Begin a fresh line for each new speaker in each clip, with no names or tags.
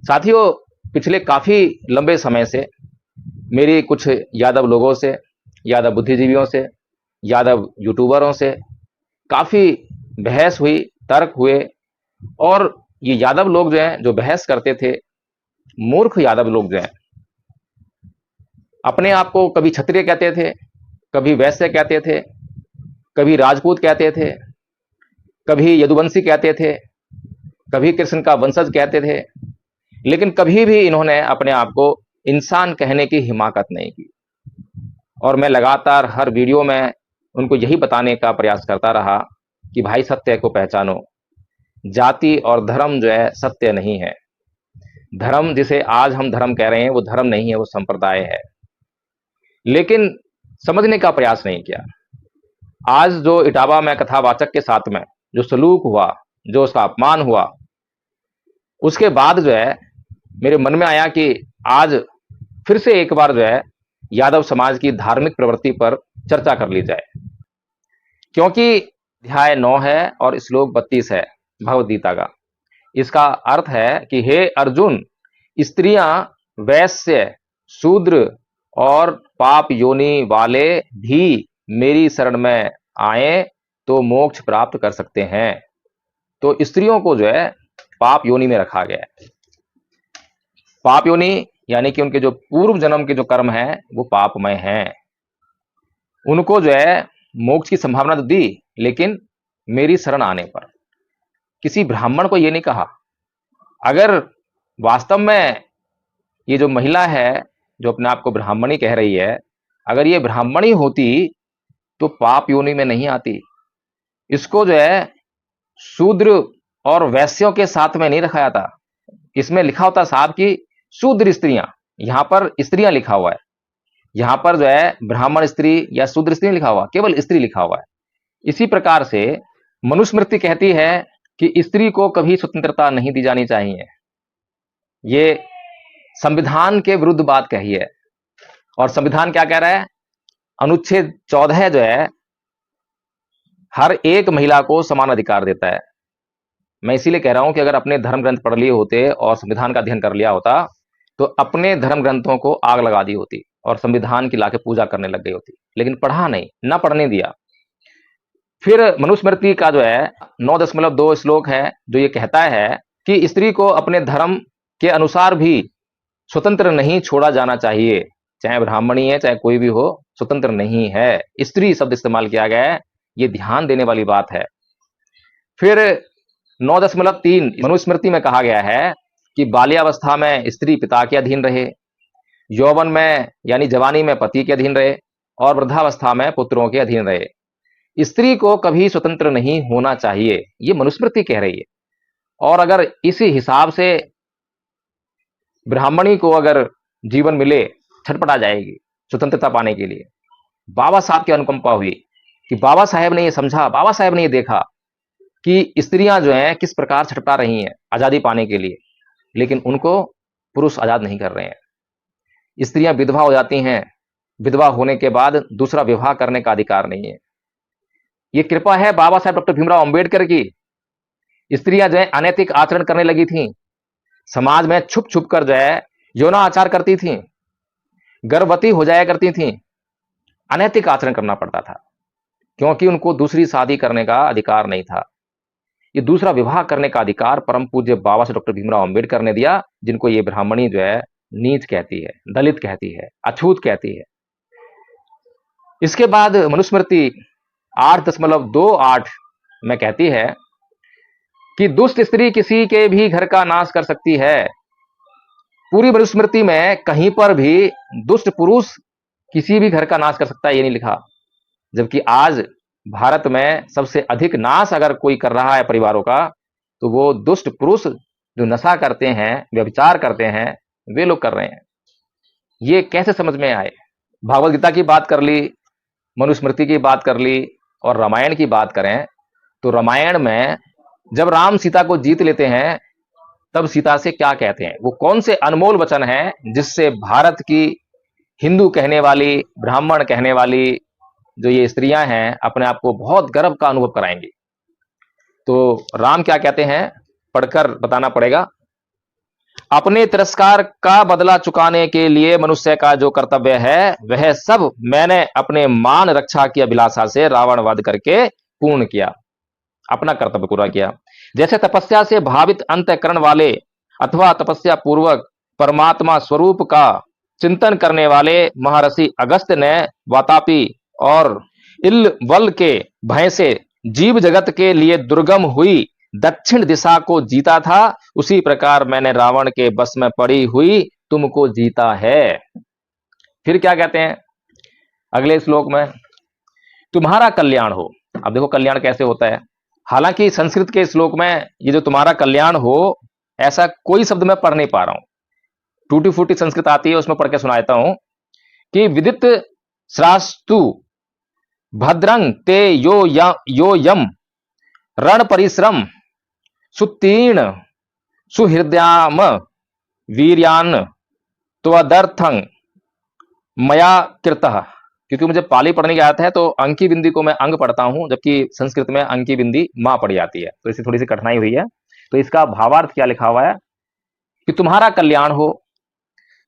साथियों, पिछले काफी लंबे समय से मेरी कुछ यादव लोगों से, यादव बुद्धिजीवियों से, यादव यूट्यूबरों से काफी बहस हुई, तर्क हुए। और ये यादव लोग जो हैं, जो बहस करते थे, मूर्ख यादव लोग जो हैं, अपने आप को कभी क्षत्रिय कहते थे, कभी वैश्य कहते थे, कभी राजपूत कहते थे, कभी यदुवंशी कहते थे, कभी कृष्ण का वंशज कहते थे, लेकिन कभी भी इन्होंने अपने आप को इंसान कहने की हिमाकत नहीं की। और मैं लगातार हर वीडियो में उनको यही बताने का प्रयास करता रहा कि भाई सत्य को पहचानो, जाति और धर्म जो है सत्य नहीं है। धर्म जिसे आज हम धर्म कह रहे हैं वो धर्म नहीं है, वो संप्रदाय है। लेकिन समझने का प्रयास नहीं किया। आज जो इटावा में कथावाचक के साथ में जो सलूक हुआ, जो उसका अपमान हुआ, उसके बाद जो है मेरे मन में आया कि आज फिर से एक बार जो है यादव समाज की धार्मिक प्रवृत्ति पर चर्चा कर ली जाए, क्योंकि अध्याय 9 है और श्लोक 32 है भगवद गीता का। इसका अर्थ है कि हे अर्जुन, स्त्रियां, वैश्य, शूद्र और पाप योनि वाले भी मेरी शरण में आए तो मोक्ष प्राप्त कर सकते हैं। तो स्त्रियों को जो है पाप योनि में रखा गया है। पाप योनि यानी कि उनके जो पूर्व जन्म के जो कर्म हैं वो पापमय हैं। उनको जो है मोक्ष की संभावना तो दी, लेकिन मेरी शरण आने पर। किसी ब्राह्मण को ये नहीं कहा। अगर वास्तव में ये जो महिला है जो अपने आप को ब्राह्मणी कह रही है, अगर ये ब्राह्मणी होती तो पाप योनि में नहीं आती। इसको जो है शूद्र और वैश्यों के साथ में नहीं रखाया था। इसमें लिखा होता साहब कि शूद्र स्त्रियां, यहां पर स्त्रियां लिखा हुआ है। यहां पर जो है ब्राह्मण स्त्री या शूद्र स्त्री लिखा हुआ, केवल स्त्री लिखा हुआ है। इसी प्रकार से मनुस्मृति कहती है कि स्त्री को कभी स्वतंत्रता नहीं दी जानी चाहिए। ये संविधान के विरुद्ध बात कही है। और संविधान क्या कह रहा है? अनुच्छेद 14 जो है हर एक महिला को समान अधिकार देता है। मैं इसीलिए कह रहा हूं कि अगर अपने धर्म ग्रंथ पढ़ लिए होते और संविधान का अध्ययन कर लिया होता तो अपने धर्म ग्रंथों को आग लगा दी होती और संविधान की लाके पूजा करने लग गई होती, लेकिन पढ़ा नहीं, ना पढ़ने दिया। फिर मनुस्मृति का जो है 9.2 श्लोक है जो ये कहता है कि स्त्री को अपने धर्म के अनुसार भी स्वतंत्र नहीं छोड़ा जाना चाहिए। चाहे ब्राह्मणी है, चाहे कोई भी हो, स्वतंत्र नहीं है। स्त्री शब्द इस्तेमाल किया गया है, ये ध्यान देने वाली बात है। फिर 9.3 मनुस्मृति में कहा गया है कि बाल्यावस्था में स्त्री पिता के अधीन रहे, यौवन में यानी जवानी में पति के अधीन रहे और वृद्धावस्था में पुत्रों के अधीन रहे। स्त्री को कभी स्वतंत्र नहीं होना चाहिए, ये मनुस्मृति कह रही है। और अगर इसी हिसाब से ब्राह्मणी को अगर जीवन मिले, छटपटा जाएगी स्वतंत्रता पाने के लिए। बाबा साहब की अनुकंपा हुई कि बाबा साहब ने ये समझा, बाबा साहब ने ये देखा कि स्त्रियां जो हैं किस प्रकार छटपटा रही हैं आजादी पाने के लिए, लेकिन उनको पुरुष आजाद नहीं कर रहे हैं। स्त्रियां विधवा हो जाती हैं, विधवा होने के बाद दूसरा विवाह करने का अधिकार नहीं है। ये कृपा है बाबा साहब डॉक्टर भीमराव अंबेडकर की। स्त्रियां जो है अनैतिक आचरण करने लगी थीं, समाज में छुप छुप कर जो है यौनाचार करती थीं, गर्भवती हो जाया करती थीं। अनैतिक आचरण करना पड़ता था क्योंकि उनको दूसरी शादी करने का अधिकार नहीं था। ये दूसरा विवाह करने का अधिकार परम पूज्य बाबा साहब डॉक्टर भीमराव अंबेडकर ने दिया, जिनको ये ब्राह्मणी जो है नीच कहती है, दलित कहती है, अछूत कहती है। इसके बाद मनुस्मृति 8.28 में कहती है कि दुष्ट स्त्री किसी के भी घर का नाश कर सकती है। पूरी मनुस्मृति में कहीं पर भी दुष्ट पुरुष किसी भी घर का नाश कर सकता है ये नहीं लिखा। जबकि आज भारत में सबसे अधिक नाश अगर कोई कर रहा है परिवारों का, तो वो दुष्ट पुरुष जो नशा करते हैं, व्यभिचार करते हैं, वे लोग कर रहे हैं। ये कैसे समझ में आए? भागवत गीता की बात कर ली, मनुस्मृति की बात कर ली, और रामायण की बात करें तो रामायण में जब राम सीता को जीत लेते हैं तब सीता से क्या कहते हैं? वो कौन से अनमोल वचन हैं जिससे भारत की हिंदू कहने वाली, ब्राह्मण कहने वाली जो ये स्त्रियां हैं अपने आप को बहुत गर्व का अनुभव कराएंगी? तो राम क्या कहते हैं, पढ़कर बताना पड़ेगा। अपने तिरस्कार का बदला चुकाने के लिए मनुष्य का जो कर्तव्य है वह सब मैंने अपने मान रक्षा की अभिलाषा से रावण वध करके पूर्ण किया, अपना कर्तव्य पूरा किया। जैसे तपस्या से भावित अंतःकरण वाले अथवा तपस्या पूर्वक परमात्मा स्वरूप का चिंतन करने वाले महर्षि अगस्त्य ने वातापी और इलवल के भय से जीव जगत के लिए दुर्गम हुई दक्षिण दिशा को जीता था, उसी प्रकार मैंने रावण के बस में पड़ी हुई तुमको जीता है। फिर क्या कहते हैं अगले श्लोक में, तुम्हारा कल्याण हो। अब देखो कल्याण कैसे होता है। हालांकि संस्कृत के श्लोक में ये जो तुम्हारा कल्याण हो ऐसा कोई शब्द मैं पढ़ नहीं पा रहा हूं, टूटी फूटी संस्कृत आती है उसमें पढ़ के सुनाता हूं कि विदित श्रास्तु भद्रंग ते यो यम रण परिश्रम सुतीर्ण सुहृदयाम वीर्यान त्वदर्थं मया कृतः। क्योंकि मुझे पाली पढ़ने की आदत है तो अंकी बिंदी को मैं अंग पढ़ता हूं, जबकि संस्कृत में अंकी बिंदी मां पढ़ी जाती है, तो इससे थोड़ी सी कठिनाई हुई है। तो इसका भावार्थ क्या लिखा हुआ है कि तुम्हारा कल्याण हो,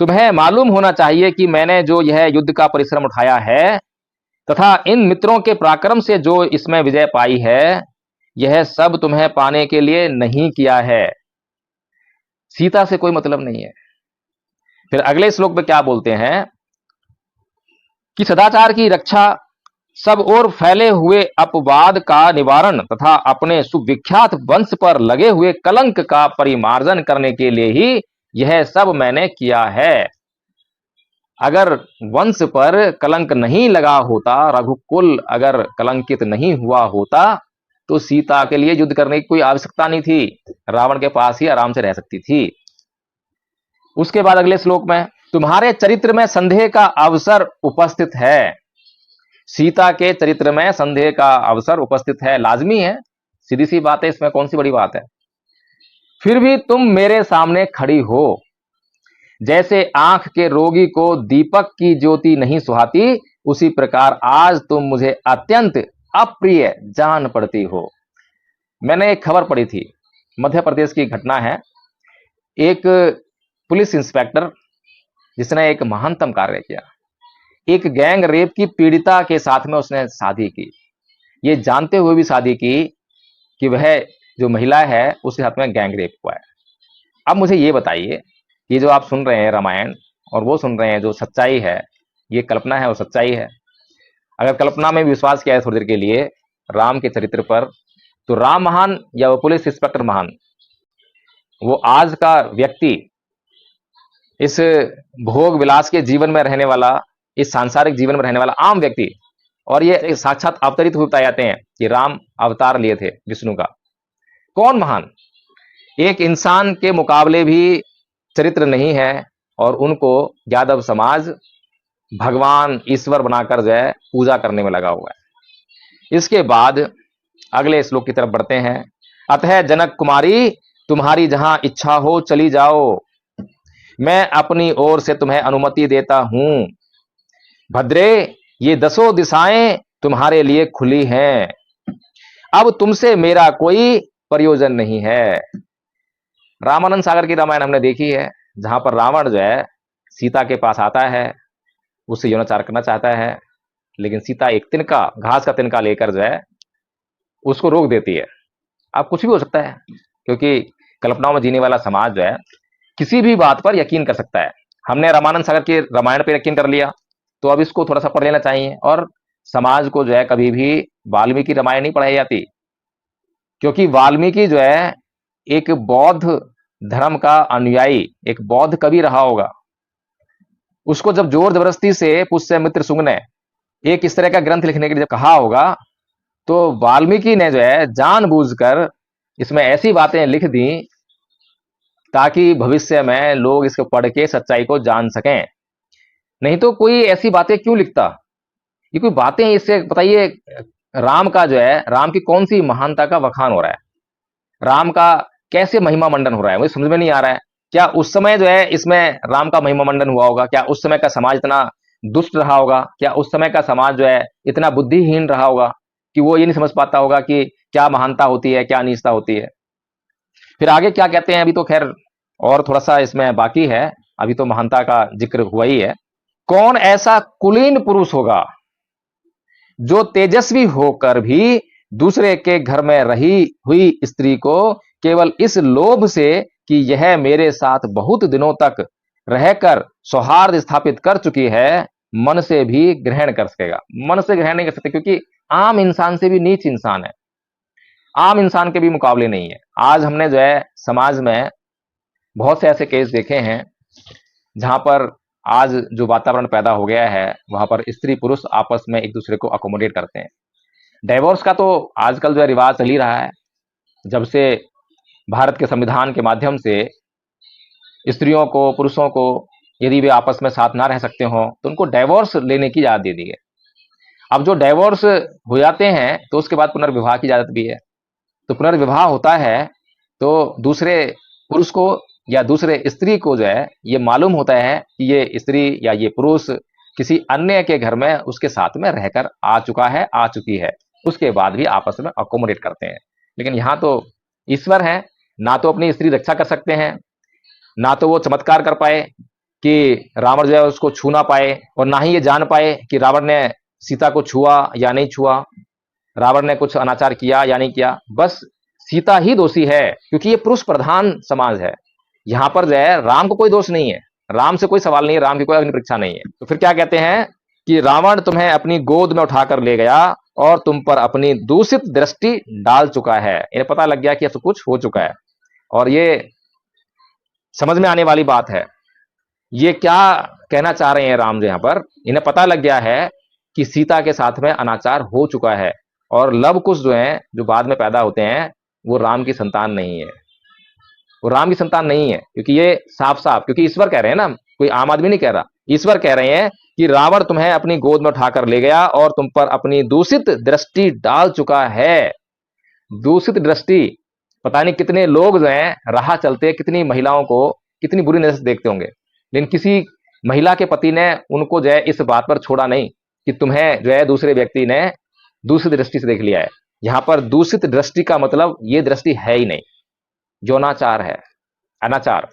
तुम्हें मालूम होना चाहिए कि मैंने जो यह युद्ध का परिश्रम उठाया है तथा इन मित्रों के पराक्रम से जो इसमें विजय पाई है, यह सब तुम्हें पाने के लिए नहीं किया है, सीता से कोई मतलब नहीं है। फिर अगले श्लोक में क्या बोलते हैं कि सदाचार की रक्षा, सब ओर फैले हुए अपवाद का निवारण तथा अपने सुविख्यात वंश पर लगे हुए कलंक का परिमार्जन करने के लिए ही यह सब मैंने किया है। अगर वंश पर कलंक नहीं लगा होता, रघुकुल अगर कलंकित नहीं हुआ होता तो सीता के लिए युद्ध करने की कोई आवश्यकता नहीं थी, रावण के पास ही आराम से रह सकती थी। उसके बाद अगले श्लोक में, तुम्हारे चरित्र में संदेह का अवसर उपस्थित है। सीता के चरित्र में संदेह का अवसर उपस्थित है, लाजमी है, सीधी सी बात है, इसमें कौन सी बड़ी बात है। फिर भी तुम मेरे सामने खड़ी हो, जैसे आंख के रोगी को दीपक की ज्योति नहीं सुहाती, उसी प्रकार आज तुम मुझे अत्यंत अप्रिय जान पड़ती हो। मैंने एक खबर पढ़ी थी, मध्य प्रदेश की घटना है। एक पुलिस इंस्पेक्टर जिसने एक महानतम कार्य किया, एक गैंग रेप की पीड़िता के साथ में उसने शादी की, ये जानते हुए भी शादी की कि वह जो महिला है उसके साथ में गैंग रेप हुआ है। अब मुझे ये बताइए, ये जो आप सुन रहे हैं रामायण और वो सुन रहे हैं जो सच्चाई है, ये कल्पना है और सच्चाई है। अगर कल्पना में विश्वास किया है थोड़ी देर के लिए राम के चरित्र पर, तो राम महान या वो पुलिस इंस्पेक्टर महान? वो आज का व्यक्ति, इस भोग विलास के जीवन में रहने वाला, इस सांसारिक जीवन में रहने वाला आम व्यक्ति, और ये साक्षात अवतरित होते जाते हैं कि राम अवतार लिए थे विष्णु का, कौन महान? एक इंसान के मुकाबले भी चरित्र नहीं है और उनको यादव समाज भगवान ईश्वर बनाकर जो है पूजा करने में लगा हुआ है। इसके बाद अगले श्लोक की तरफ बढ़ते हैं। अतः जनक कुमारी, तुम्हारी जहां इच्छा हो चली जाओ, मैं अपनी ओर से तुम्हें अनुमति देता हूं। भद्रे, ये 10 दिशाएं तुम्हारे लिए खुली हैं, अब तुमसे मेरा कोई प्रयोजन नहीं है। रामानंद सागर की रामायण हमने देखी है, जहां पर रावण जो है सीता के पास आता है, उससे यौनाचार करना चाहता है, लेकिन सीता एक तिनका, घास का तिनका लेकर जो है उसको रोक देती है। अब कुछ भी हो सकता है, क्योंकि कल्पनाओं में जीने वाला समाज जो है किसी भी बात पर यकीन कर सकता है। हमने रामानंद सागर के रामायण पर यकीन कर लिया, तो अब इसको थोड़ा सा पढ़ लेना चाहिए। और समाज को जो है कभी भी वाल्मीकि रामायण नहीं पढ़ाई जाती, क्योंकि वाल्मीकि जो है एक बौद्ध धर्म का अनुयायी, एक बौद्ध कवि रहा होगा। उसको जब जोर जबरदस्ती से पुष्यमित्र शुंग ने एक इस तरह का ग्रंथ लिखने के लिए कहा होगा, तो वाल्मीकि ने जो है जानबूझकर इसमें ऐसी बातें लिख दी ताकि भविष्य में लोग इसको पढ़ के सच्चाई को जान सकें। नहीं तो कोई ऐसी बातें क्यों लिखता? ये कोई बातें, इससे बताइए राम का जो है, राम की कौन सी महानता का वखान हो रहा है, राम का कैसे महिमा मंडन हो रहा है, मुझे समझ में नहीं आ रहा है। क्या उस समय जो है इसमें राम का महिमा मंडन हुआ होगा? क्या उस समय का समाज इतना दुष्ट रहा होगा? क्या उस समय का समाज जो है इतना बुद्धिहीन रहा होगा कि वो ये नहीं समझ पाता होगा कि क्या महानता होती है, क्या नीचता होती है? फिर आगे क्या कहते हैं, अभी तो खैर और थोड़ा सा इसमें बाकी है, अभी तो महानता का जिक्र हुआ ही है। कौन ऐसा कुलीन पुरुष होगा जो तेजस्वी होकर भी दूसरे के घर में रही हुई स्त्री को केवल इस लोभ से कि यह मेरे साथ बहुत दिनों तक रहकर सौहार्द स्थापित कर चुकी है, मन से भी ग्रहण कर सकेगा। मन से ग्रहण नहीं कर सकते, क्योंकि आम इंसान से भी नीच इंसान है, आम इंसान के भी मुकाबले नहीं है। आज हमने जो है समाज में बहुत से ऐसे केस देखे हैं जहां पर आज जो वातावरण पैदा हो गया है, वहां पर स्त्री पुरुष आपस में एक दूसरे को अकोमोडेट करते हैं। डाइवोर्स का तो आजकल जो है रिवाज चल ही रहा है। जब से भारत के संविधान के माध्यम से स्त्रियों को, पुरुषों को यदि वे आपस में साथ ना रह सकते हो तो उनको डाइवोर्स लेने की इजाजत दे दी है। अब जो डाइवोर्स हो जाते हैं तो उसके बाद पुनर्विवाह की इजाजत भी है। तो पुनर्विवाह होता है तो दूसरे पुरुष को या दूसरे स्त्री को जो है ये मालूम होता है कि ये स्त्री या ये पुरुष किसी अन्य के घर में उसके साथ में रहकर आ चुका है, आ चुकी है, उसके बाद भी आपस में अकोमोडेट करते हैं। लेकिन यहाँ तो ईश्वर है, ना तो अपनी स्त्री रक्षा कर सकते हैं, ना तो वो चमत्कार कर पाए कि रावण जो है उसको छू ना पाए, और ना ही ये जान पाए कि रावण ने सीता को छुआ या नहीं छुआ, रावण ने कुछ अनाचार किया या नहीं किया। बस सीता ही दोषी है, क्योंकि ये पुरुष प्रधान समाज है। यहां पर जो है राम को कोई दोष नहीं है, राम से कोई सवाल नहीं है, राम की कोई अग्नि परीक्षा नहीं है। तो फिर क्या कहते हैं कि रावण तुम्हें अपनी गोद में उठाकर ले गया और तुम पर अपनी दूषित दृष्टि डाल चुका है। इन्हें पता लग गया कि अब सब कुछ हो चुका है, और ये समझ में आने वाली बात है। ये क्या कहना चाह रहे हैं राम जी यहाँ पर, इन्हें पता लग गया है कि सीता के साथ में अनाचार हो चुका है, और लव कुश जो है जो बाद में पैदा होते हैं वो राम की संतान नहीं है, वो राम की संतान नहीं है। क्योंकि ये साफ साफ, क्योंकि ईश्वर कह रहे हैं ना, कोई आम आदमी नहीं कह रहा, ईश्वर कह रहे हैं कि रावण तुम्हें अपनी गोद में उठाकर ले गया और तुम पर अपनी दूषित दृष्टि डाल चुका है। दूषित दृष्टि, पता नहीं कितने लोग जो हैं राह चलते कितनी महिलाओं को कितनी बुरी नजर से देखते होंगे, लेकिन किसी महिला के पति ने उनको जो है इस बात पर छोड़ा नहीं कि तुम्हें जो है दूसरे व्यक्ति ने दूसरी दृष्टि से देख लिया है। यहां पर दूषित दृष्टि का मतलब ये दृष्टि है ही नहीं, यौनाचार है, अनाचार।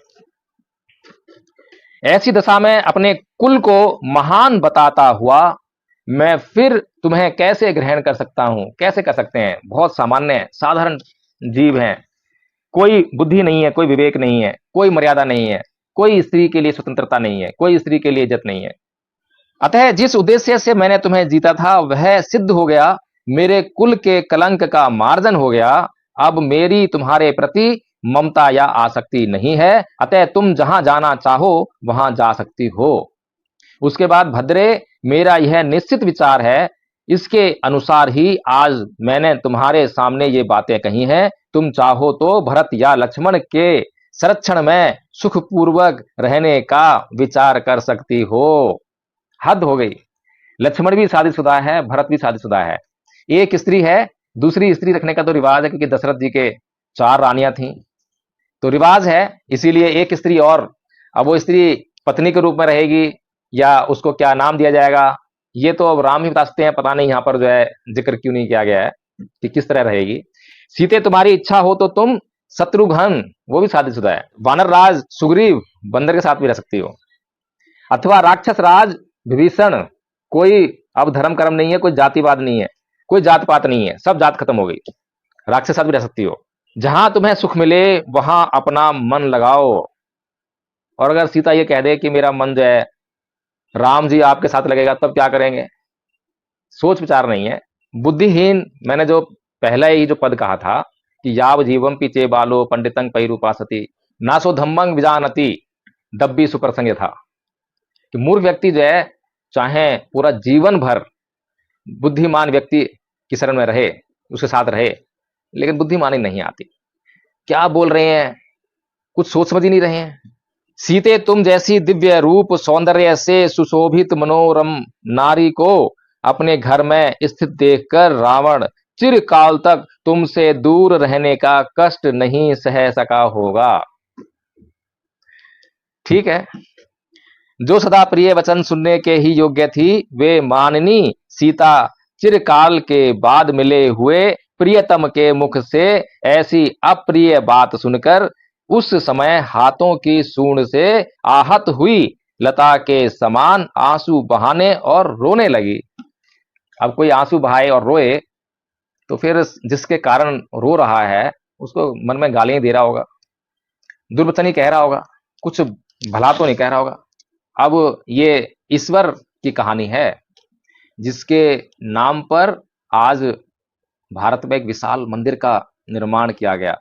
ऐसी दशा में अपने कुल को महान बताता हुआ मैं फिर तुम्हें कैसे ग्रहण कर सकता हूं? कैसे कर सकते हैं? बहुत सामान्य साधारण जीव हैं, कोई बुद्धि नहीं है, कोई विवेक नहीं है, कोई मर्यादा नहीं है, कोई स्त्री के लिए स्वतंत्रता नहीं है, कोई स्त्री के लिए इज्जत नहीं है। अतः जिस उद्देश्य से मैंने तुम्हें जीता था वह सिद्ध हो गया, मेरे कुल के कलंक का मार्जन हो गया। अब मेरी तुम्हारे प्रति ममता या आसक्ति नहीं है, अतः तुम जहां जाना चाहो वहां जा सकती हो। उसके बाद भद्रे, मेरा यह निश्चित विचार है, इसके अनुसार ही आज मैंने तुम्हारे सामने ये बातें कही हैं। तुम चाहो तो भरत या लक्ष्मण के संरक्षण में सुखपूर्वक रहने का विचार कर सकती हो। हद हो गई, लक्ष्मण भी शादीशुदा है, भरत भी शादीशुदा है, एक स्त्री है, दूसरी स्त्री रखने का तो रिवाज है, क्योंकि दशरथ जी के 4 रानियां थीं, तो रिवाज है, इसीलिए एक स्त्री और। अब वो स्त्री पत्नी के रूप में रहेगी या उसको क्या नाम दिया जाएगा, ये तो अब राम ही बता सकते हैं। पता नहीं यहाँ पर जो है जिक्र क्यों नहीं किया गया है कि किस तरह रहेगी। सीते तुम्हारी इच्छा हो तो तुम शत्रुघ्न, वो भी शादीशुदा है, वानर राज सुग्रीव, बंदर के साथ भी रह सकती हो, अथवा राक्षस राज विभीषण। कोई अब धर्म कर्म नहीं है, कोई जातिवाद नहीं है, कोई जात पात नहीं है, सब जात खत्म हो गई, राक्षस साथ भी रह सकती हो। जहां तुम्हें सुख मिले वहां अपना मन लगाओ। और अगर सीता ये कह दे कि मेरा मन जो है राम जी आपके साथ लगेगा, तब क्या करेंगे? सोच विचार नहीं है, बुद्धिहीन। मैंने जो पहला ही जो पद कहा था कि याव जीवम पीछे बालो पंडितंग पैरूपासती नासो धम्मंग विजानती दब्बी सुप्रसंग था, कि मूर्ख व्यक्ति जो है चाहे पूरा जीवन भर बुद्धिमान व्यक्ति की शरण में रहे, उसके साथ रहे, लेकिन बुद्धिमानी नहीं आती। क्या बोल रहे हैं, कुछ सोच समझ ही नहीं रहे हैं। सीते तुम जैसी दिव्य रूप सौंदर्य से सुशोभित मनोरम नारी को अपने घर में स्थित देखकर रावण चिरकाल तक तुमसे दूर रहने का कष्ट नहीं सह सका होगा। ठीक है, जो सदा प्रिय वचन सुनने के ही योग्य थी, वे माननी सीता चिरकाल के बाद मिले हुए प्रियतम के मुख से ऐसी अप्रिय बात सुनकर उस समय हाथों की सूंड से आहत हुई लता के समान आंसू बहाने और रोने लगी। अब कोई आंसू बहाए और रोए तो फिर जिसके कारण रो रहा है उसको मन में गालियां दे रहा होगा, दुर्वचनी कह रहा होगा, कुछ भला तो नहीं कह रहा होगा। अब ये ईश्वर की कहानी है जिसके नाम पर आज भारत में एक विशाल मंदिर का निर्माण किया गया,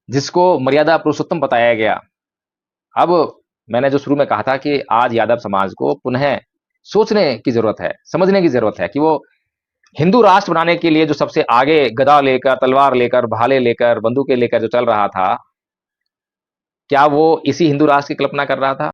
जिसको मर्यादा पुरुषोत्तम बताया गया। अब मैंने जो शुरू में कहा था कि आज यादव समाज को पुनः सोचने की जरूरत है, समझने की जरूरत है कि वो हिंदू राष्ट्र बनाने के लिए जो सबसे आगे गदा लेकर, तलवार लेकर, भाले लेकर, बंदूकें लेकर जो चल रहा था, क्या वो इसी हिंदू राष्ट्र की कल्पना कर रहा था?